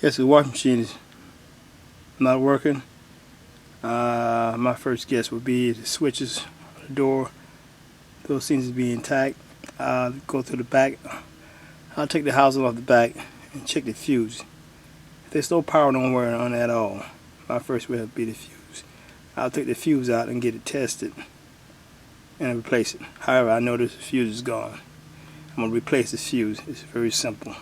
Guess the washing machine is not working. My first guess would be the switches on the door. Those seems to be intact. Go through the back. I'll take the housing off the back and check the fuse. If there's no power nowhere on it at all, my first way would be the fuse. I'll take the fuse out and get it tested and replace it. However, I know this fuse is gone. I'm going to replace the fuse. It's very simple.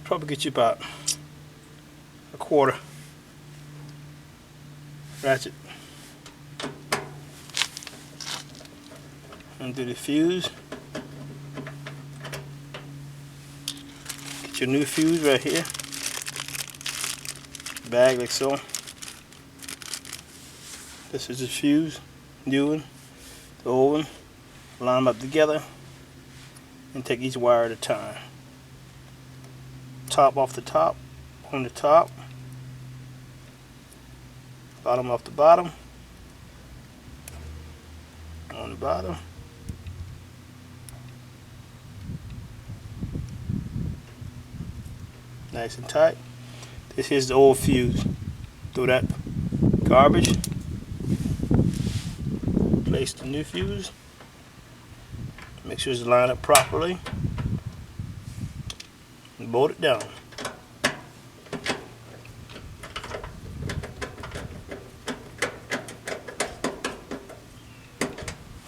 Probably get you about a quarter ratchet. Undo the fuse. Get your new fuse right here. Bag like so. This is the fuse, new one, the old one. Line them up together and take each wire at a time. Top off the top, on the top, bottom off the bottom, on the bottom, nice and tight. This is the old fuse. Throw that garbage, place the new fuse, make sure it's lined up properly, and bolt it down.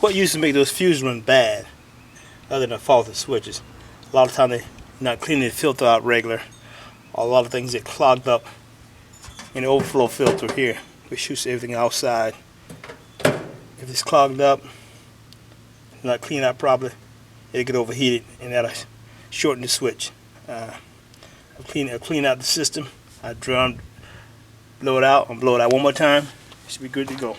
What used to make those fuses run bad, other than faulty switches? A lot of time they're not cleaning the filter out regular. A lot of things get clogged up in the overflow filter here, which shoots everything outside. If it's clogged up, not cleaned out properly, it'll get overheated and that'll shorten the switch. I'll clean out the system. I drum, blow it out, and blow it out one more time. It should be good to go.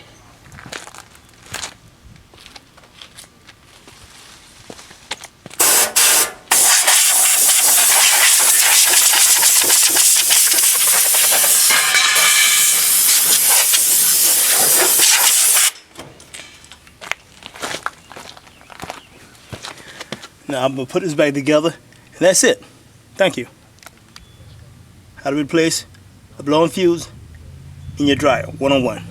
Now I'm going to put this back together, and that's it. Thank you. How to replace a blown fuse in your dryer, one-on-one.